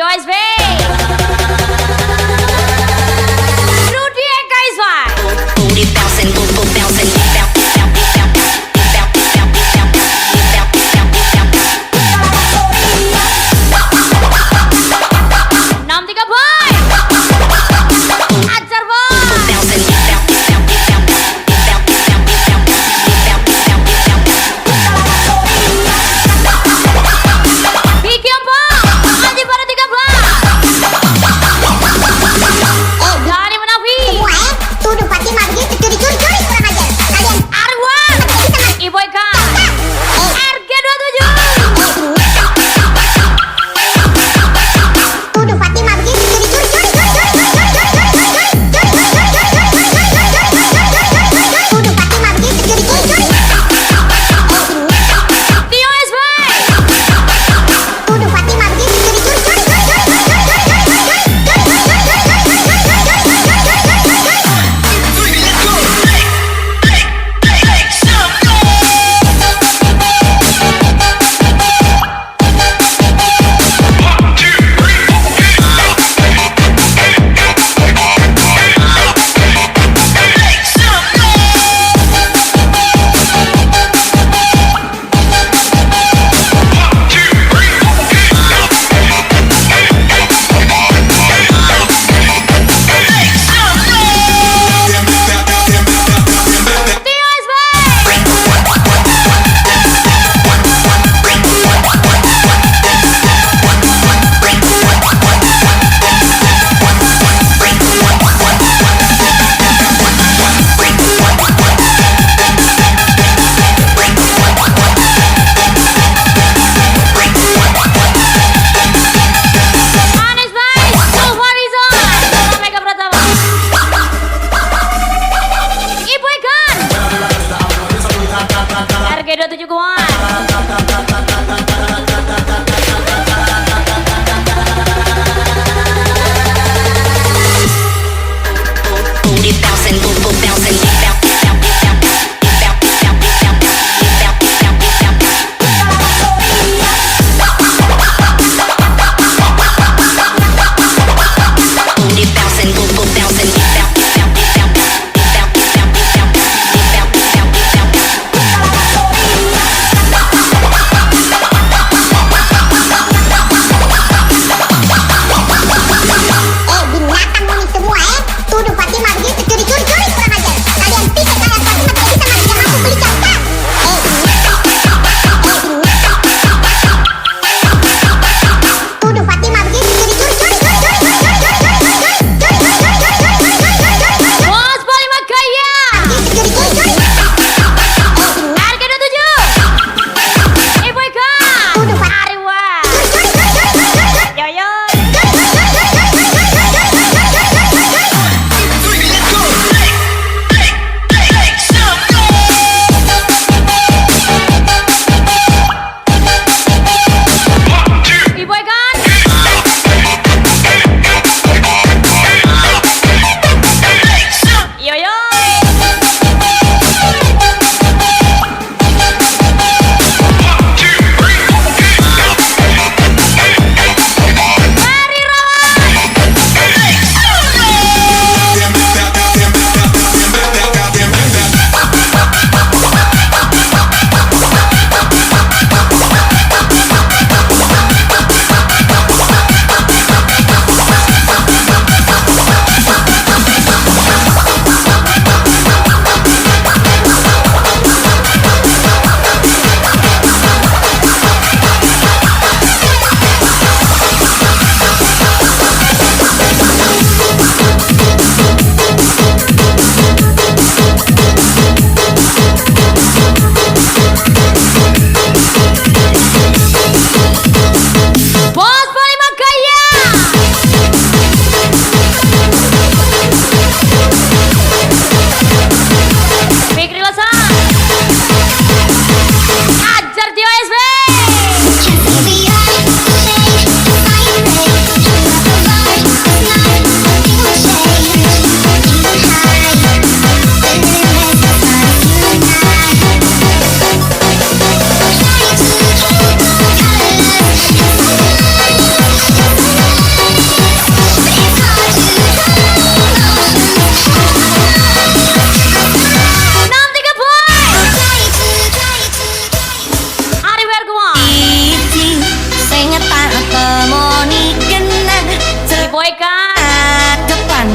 Yo SB Rudy guys, why? Booty bouncing, bouncing, Enam tiga boy, ajar boy. Bikin bang, mati pada 13. Dari Menafi. Tudo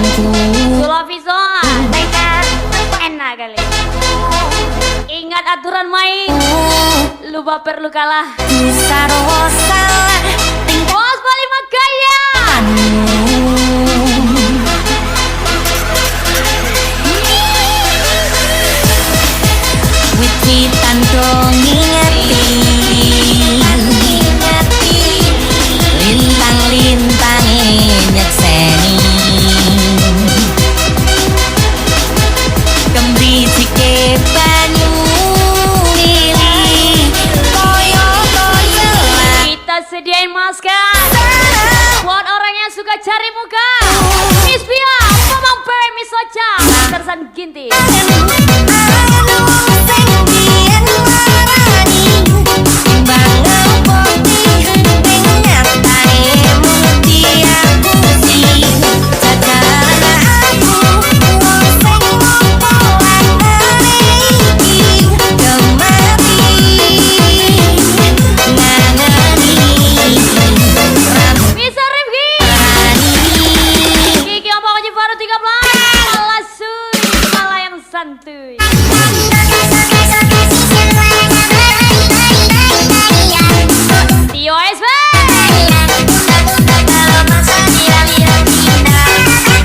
sayangku. Sulawesi enak kali. Ingat aturan main, lu baper lu kalah. Sarwa salah Bos Bali Magaya. Wit-witan dong ngingeti, lintang-lintange nyekseni, kembrijike banyu lili koyo konjelan. Kita sediain masker buat orang yang suka cari muka. Miss Pia, Mamang Premi Soca, Tersan Ginti. Bisa Rifki. Kiki Opa Wajib baru 13. Malah suy, malah yang santuy. Tio SB.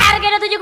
Harga 7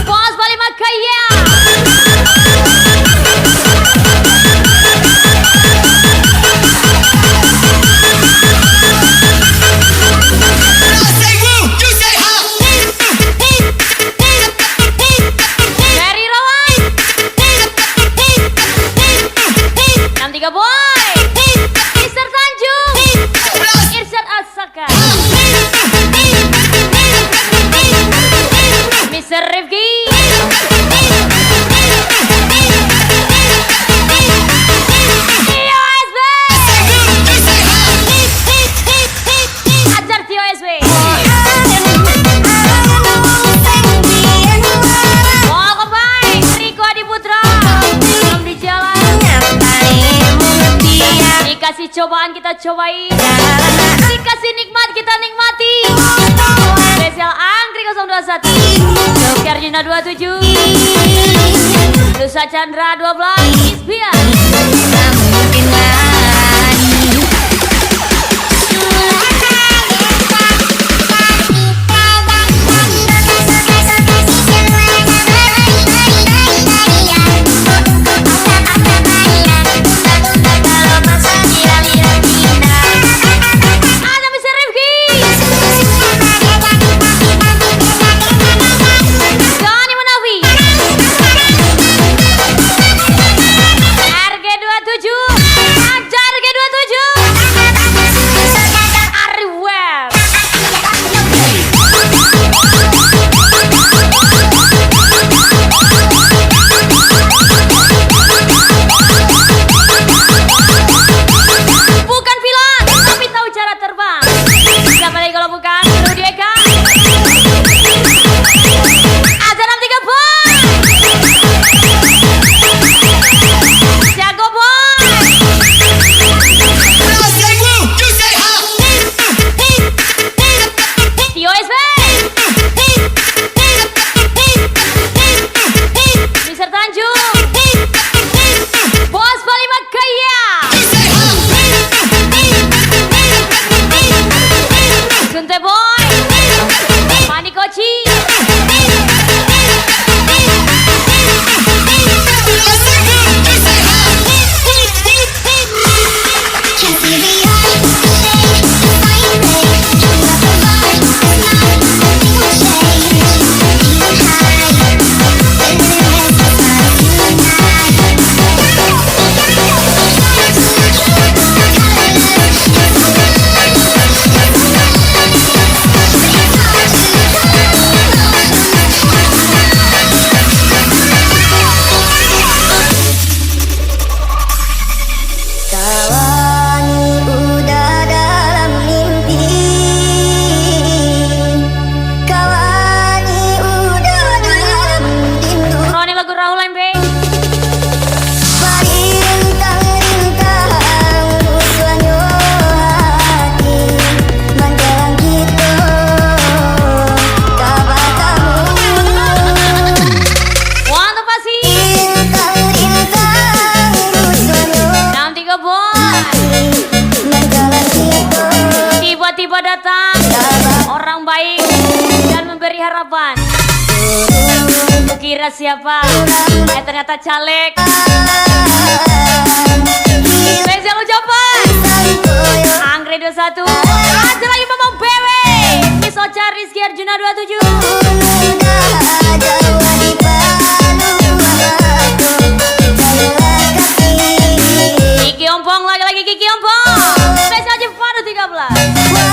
Bos Bali Makaya. Dari Rawan 63 boy. Mister Tanjung, Irsyad Asaka, Mister Rifki. Tio SB. Ajar Tio SB. Welcome back, Riko Adiputra. Belum di jalan. Dikasih cobaan kita cobain, dikasih nikmat kita nikmati. Spesial Angkri 021, Joki Arjuna 27, Nusa Chandra 12, Isbia. Mungkin lagi Ada Mister Rifki, Johnny Munafi, RG 27. harapan. Kira siapa? Ternyata caleg. Spesial ucapan Anggrek 21 lanjut lagi Mamang BW Miss Ocha Rizky Arjuna 27 Kiki Ompong lagi-lagi Kiki Ompong spesial Jepara 13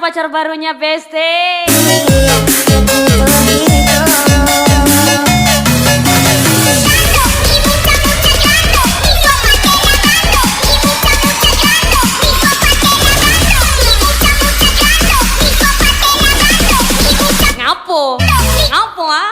pacar barunya Besti. Ngapo? Ngapo ah?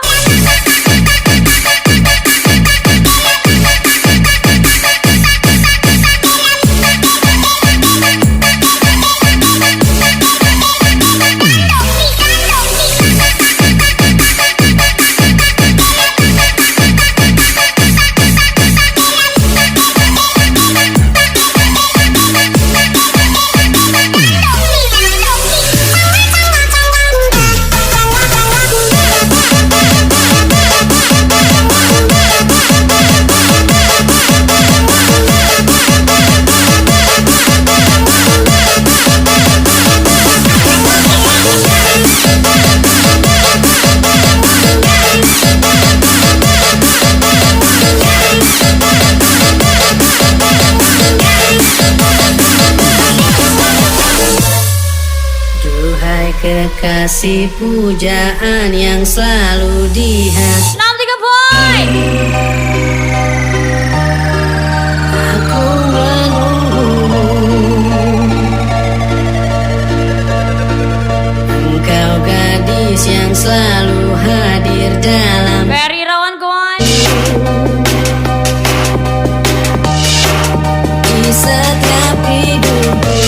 Kekasih pujaan yang selalu di hati. 63 boy. Aku menunggu engkau gadis yang selalu hadir dalam Ferry Rawan kawan. di setiap hidupku.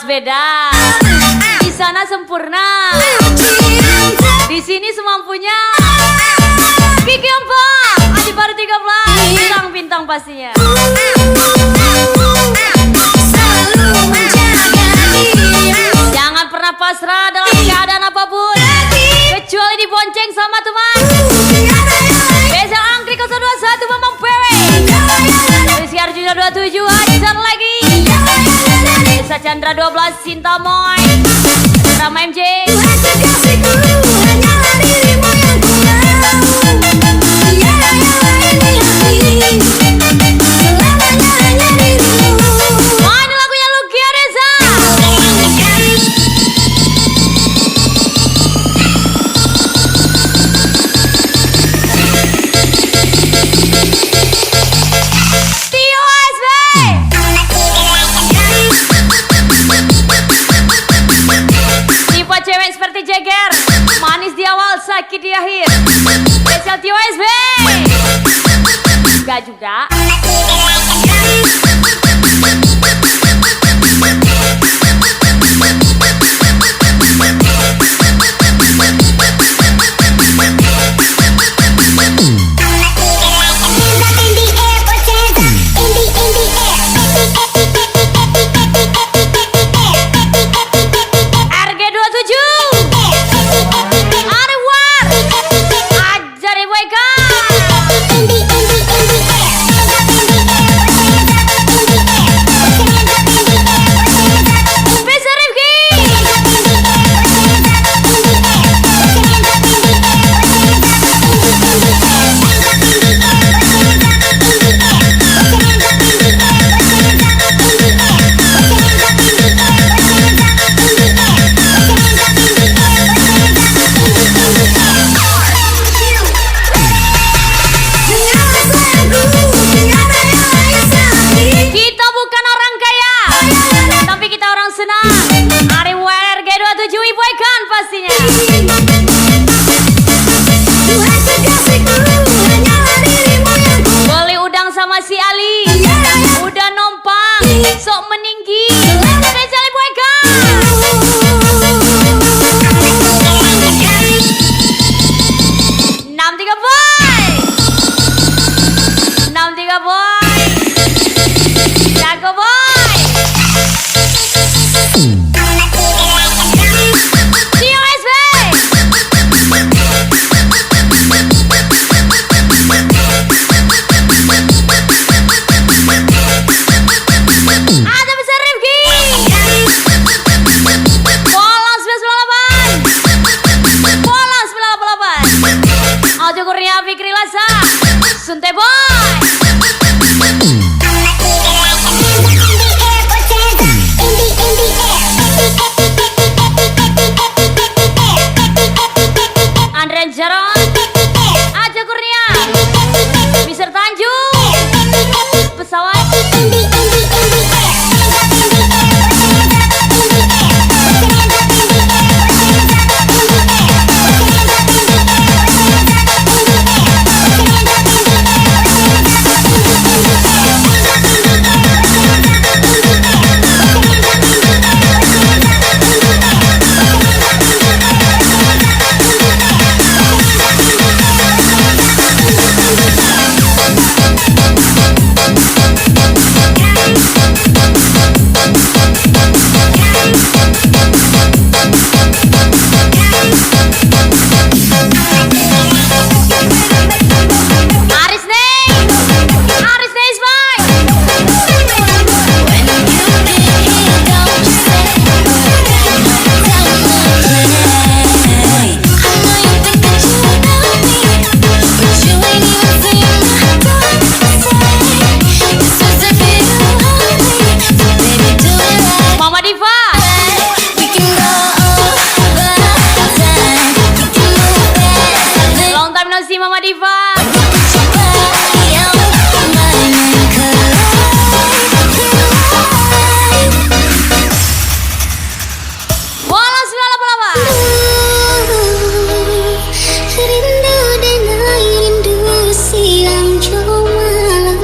Beda. Di sana sempurna. Di sini semampunya. Kiki Ompong, Adi baru 13. Bintang-bintang pastinya. Jangan pernah pasrah dalam keadaan apapun, kecuali dibonceng sama teman. Beza Anggrek 021 Mamang PW. Rizky Arjuna 27 hajar lagi. Desa Chandra 12 Sinta Moy Rama MJ. Mana lagunya Lucky Reza. terakhir. Spesial TOSB. Enggak juga. Beli udang sama si Ali, udah numpang, sok meninggi. Spesial Ibu Eka. 63 boy, 63 boy, jago boy. TOSB. Ada besar Rifki. Bola 998. Bola 988. Audio Kurnia Fikri Lasa. Sunte boy. Andren Jaron, Aja Kurnia, Mister Tanjung, pesawat. Mama Diva. Bola 988. Rindu dengan rindu siang malam,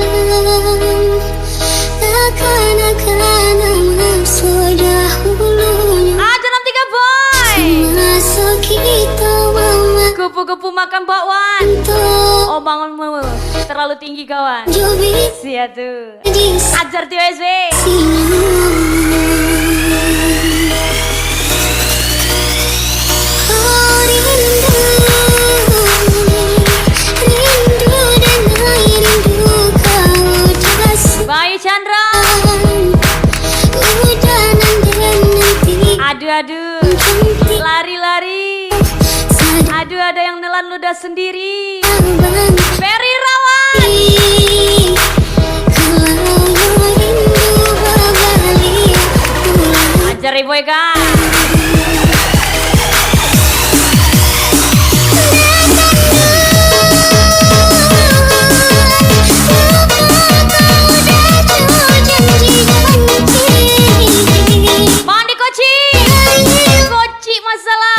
akan sudah hulunya. Aja 63 boy. Masuk kita mama. Kupu-kupu makan bakwan. Oh bangunmu terlalu tinggi kawan. Sia tuh. Ajar TOSB. Bayu Chandra. Aduh, lari-lari. Aduh, ada yang nelan ludah sendiri. Ferry Rawan. Ajar Ibu Eka. Mandi Koci. Koci masalah.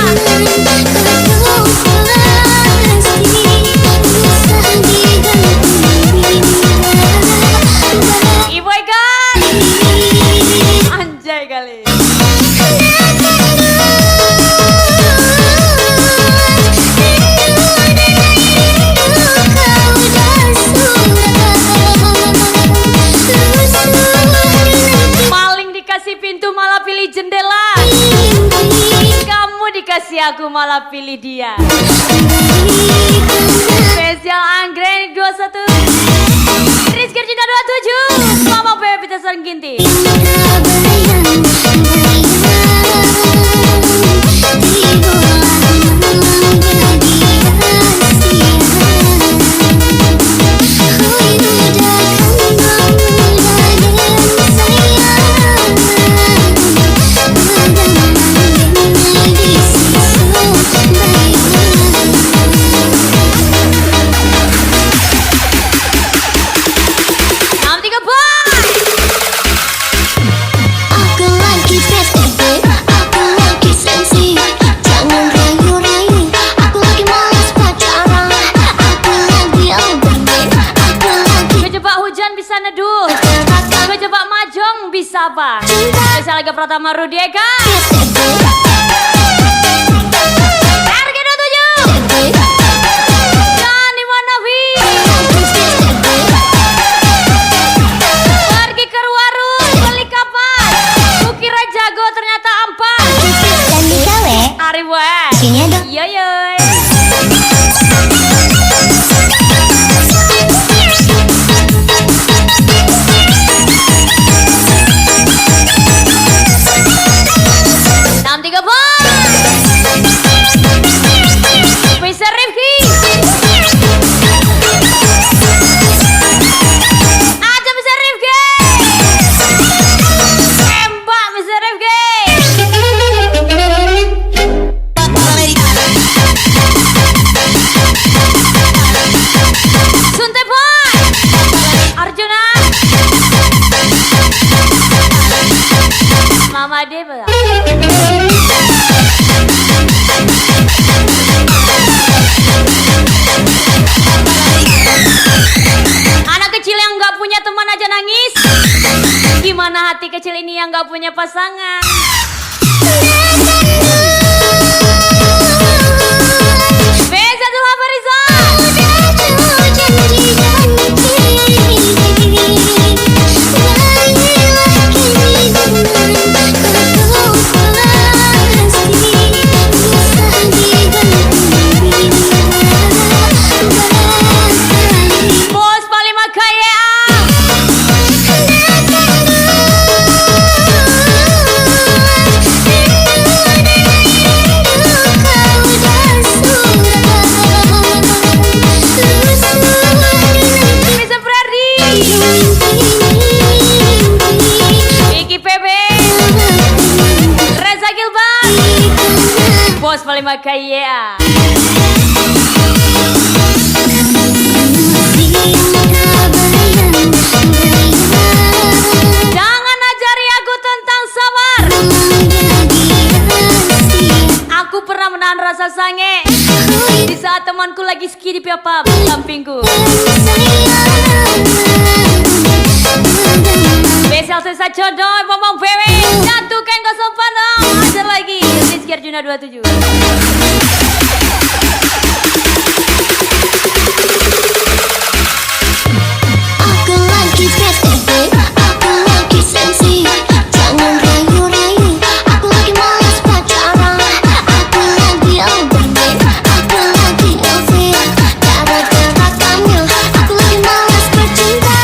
jendela. Kamu dikasih aku malah pilih dia. Spesial Anggrek 21 Rizky Cinta 27 Mama Bebe Pita Sangginti. Bisa apa? Bisa lagi Pratama Rudieka. RG 27 Jani Manawi. Pergi ke warung beli kapas. Kukira jago ternyata ampas. Dan digawe Ari weh. sini dong. Yoyoy. Bisa Rifki aja bisa Rifki tembak bisa Rifki Sunte Boy Arjuna Mama Deva. Anak kecil yang gak punya teman aja nangis. Gimana hati kecil ini yang gak punya pasangan? Beza tuh Fariza. Bos paling makaya. Bisa Ferrari. Vicky PB. Reza Gilbert. Bos paling makaya. Jangan ajari aku tentang sabar. Aku pernah menahan rasa sange di saat temanku lagi ski di piapa sampingku. Spesial sisa jodoh Bambang Bewe. Jatuhkan kau sopan dong. Ajar lagi Rizky Arjuna 27. Aku lagi PTT, aku lagi sensi. Jangan rayu-rayu, aku lagi malas pacaran. Aku lagi overnight, aku lagi ilfil. Cara gerakannya, aku lagi malas bercinta.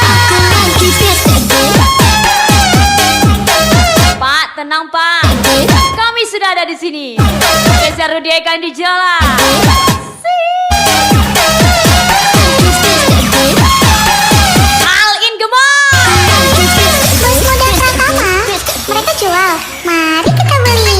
Aku lagi PTT. Pak, tenang Pak. Kami sudah ada di sini. Spesial Rudieka di jalan. All in gemar. Mas model Pratama, mereka jual. Mari kita beli.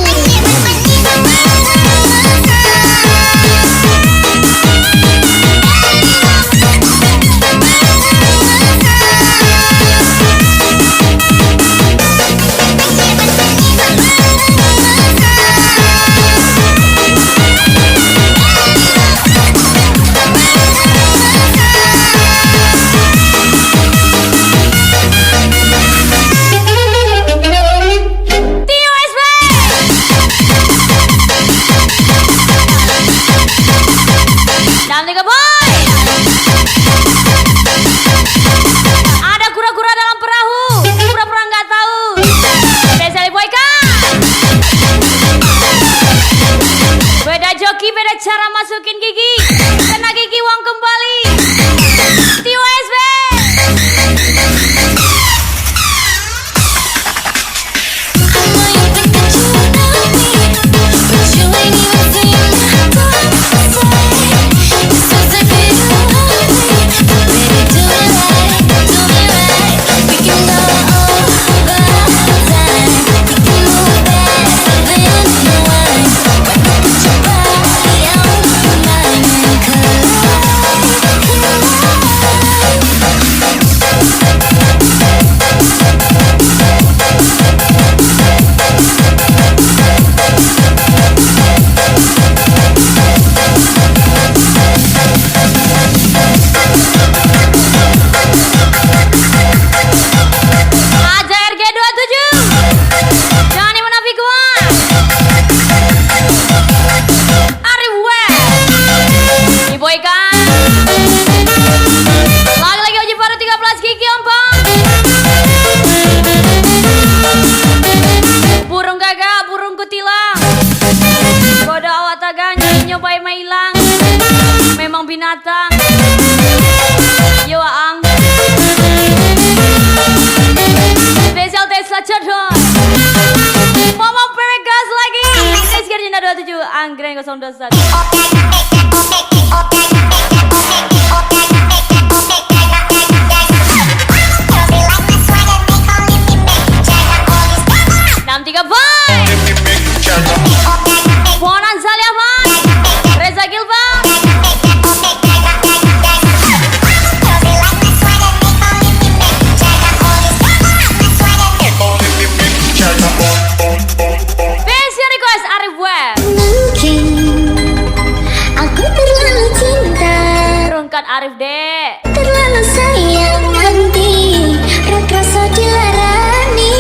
Boy, Bonanza Liaman, Reza Gilbert, Besi request Arif Web, Mungkin aku terlalu cinta, Rungkat Arif Dek, terlalu sayang nanti rasa dilarani.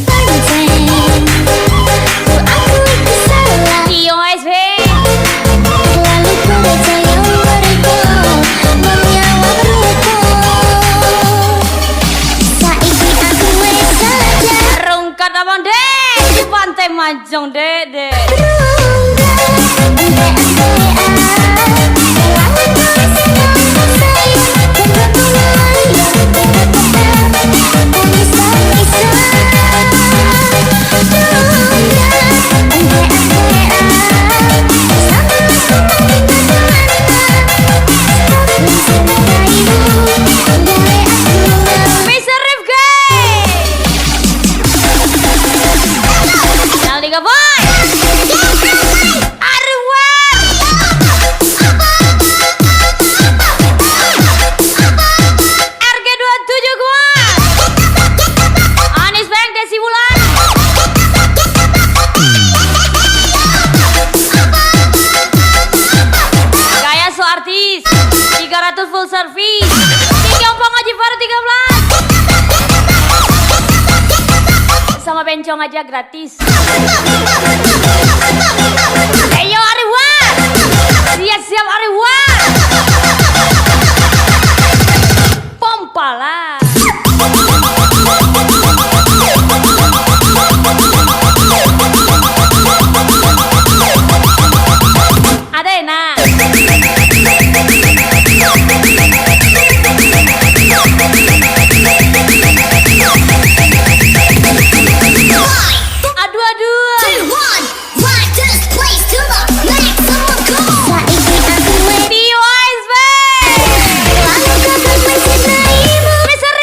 Pancen ku akui kesalahan, Tio SB, terlalu percaya mereka menyawa mereka. Saiki aku wes sadar, Rungkat Abang Dek, di Pantai Majong Dek Dek. Bisa Rifki, Nalika Boy, Arif Web, RG27 Kuat, Anis Beng Desi Wulan, Gaya So Artis 300 full service, Tinggal Haji Faru 13 sama bencong aja gratis. Ayo Ariwa, siap-siap Ariwa, pompalah. Adena, aduh. Tio Iceberg, Mr.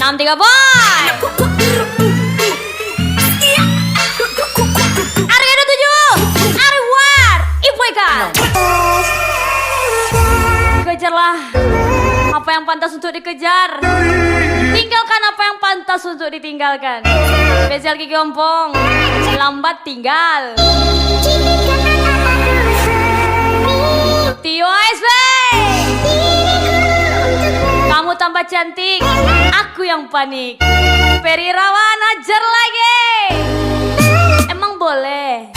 6-3 boy. Harga 7. Arwar Ipuikan. Kejarlah apa yang pantas untuk dikejar. Tinggalkan apa yang pantas untuk ditinggalkan. Spesial Kiki Ompong, lambat tinggal. Tio SB, kamu tambah cantik, aku yang panik. Peri Rawan ajar lagi. Emang boleh?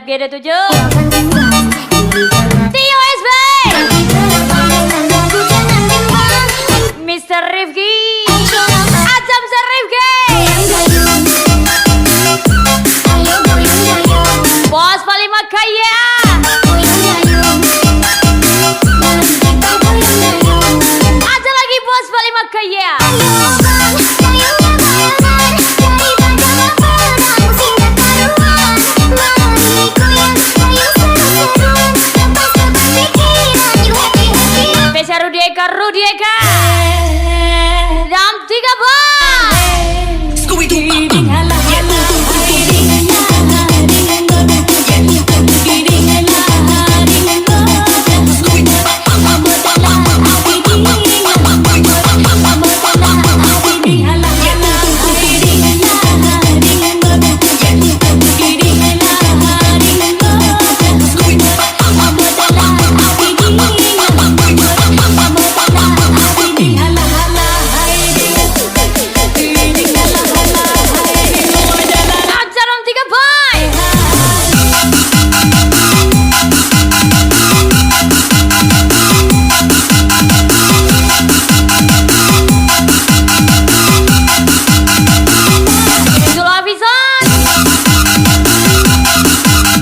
FGD7 Tio SB Mr. Rifki Azam Sir Rifki Bos Palima Kaya ada lagi Bos Palima Kaya Spesial Rudieka Dam 3 boy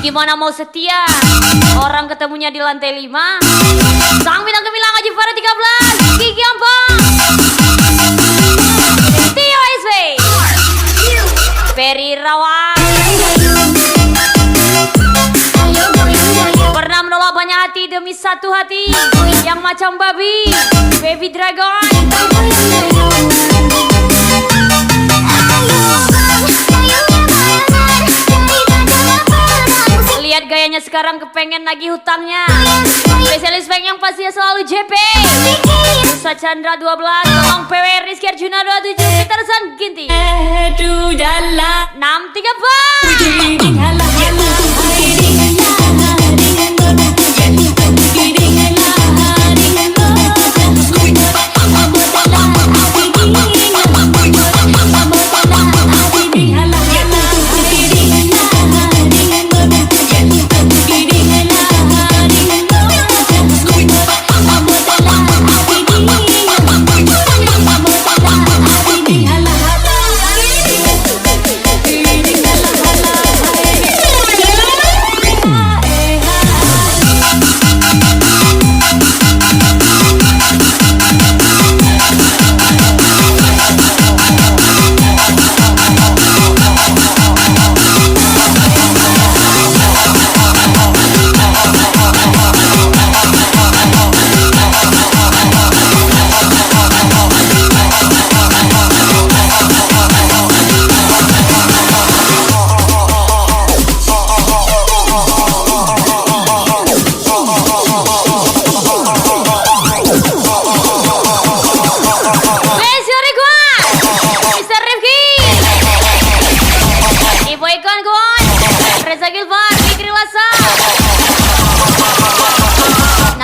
Gimana mau setia orang ketemunya di lantai 5 Sang Bintang Gemilang Haji Farah 13 Kiki Ampang Tio SW Ferry Rawang Pernah menolak banyak hati demi satu hati yang macam babi Baby Dragon Lihat gayanya sekarang kepengen nagih hutangnya Spesialis bank yang pastinya selalu JP Nusa Chandra 12 Tolong PW Rizky Arjuna 27 Peterson Ginti 634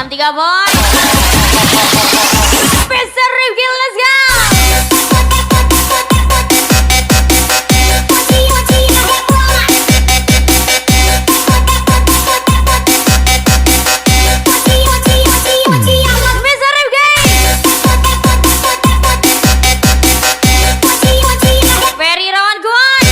63 boy Mr. Rifki, let's go. Mr. Rifki, Ferry Rawan Kuan,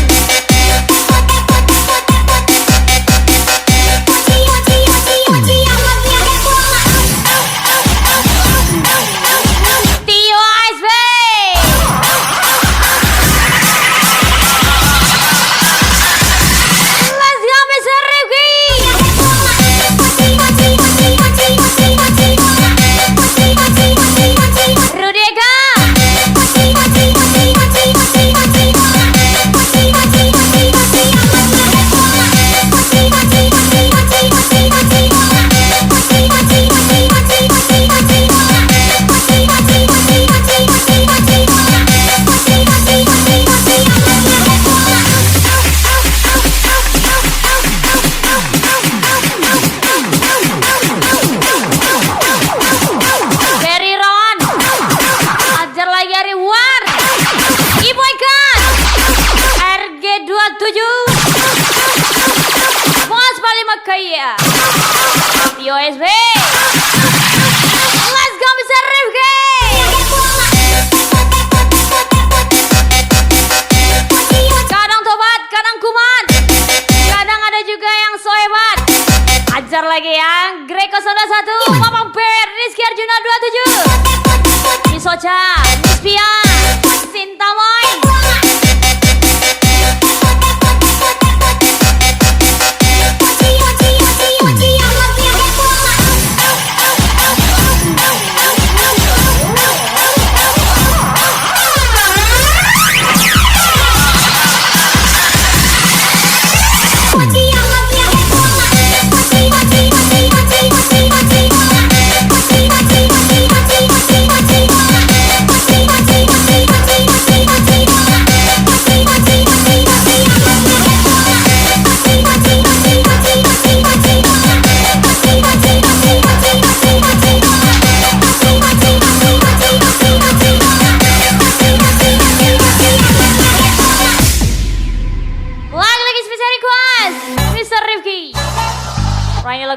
Makaya, Tio SB. Let's go Mr. Rifki. Kadang tobat, kadang kuman, kadang ada juga yang so hebat. Ajar lagi yang Greko Sonda 1, Mamang Per, Rizky Arjuna 27, Miss Ocha, Miss Pia, Sinta Moy.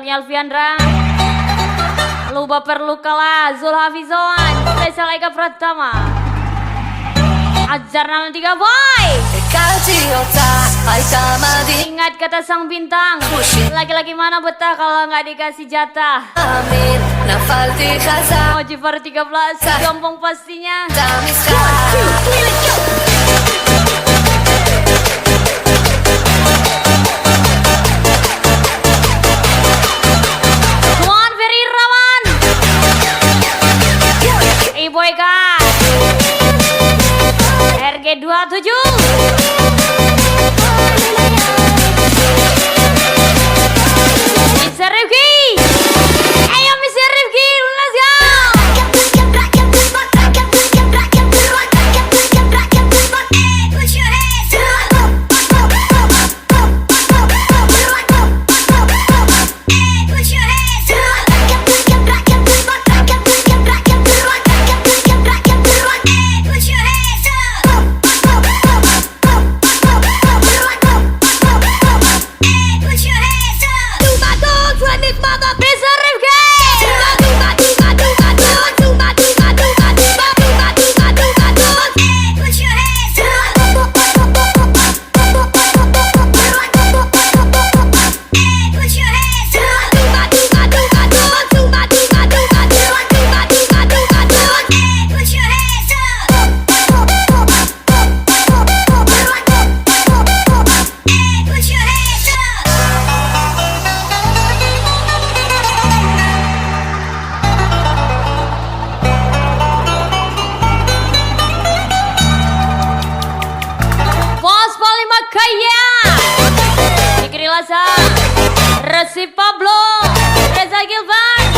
Alfiandra, lupa perlu kalah Zulhafizon, spesial Eka Pratama, ajar 03 boy. Ingat kata sang bintang, laki-laki mana betah kalau nggak dikasih jatah. Moji per 13, jompong pastinya. Boy kan RG27 Mr. Rifki. Ayo Mr. Rifki, let's go. Resi Pablo, Reza Gilbert.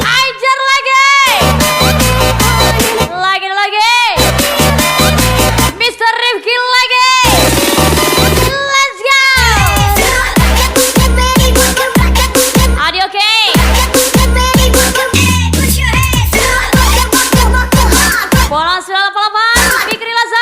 Ajar lagi. Mr. Rifki lagi. Let's go. Adi oke. Bola 98, Fikri Laza.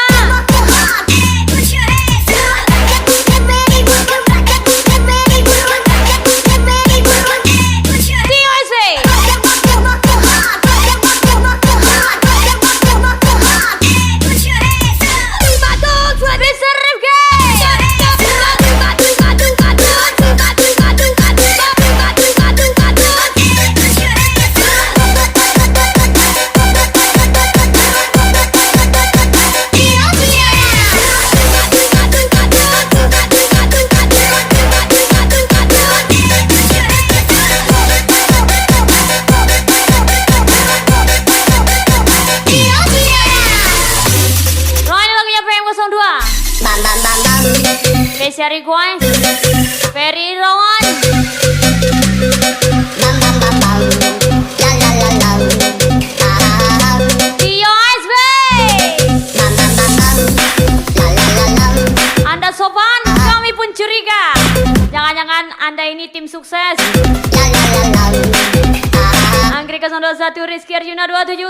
Syari Kuai, Ferry Irawan, Tio SB. Anda sopan, kami pun curiga. Jangan-jangan Anda ini tim sukses. Anggrek 01 Rizky Arjuna 27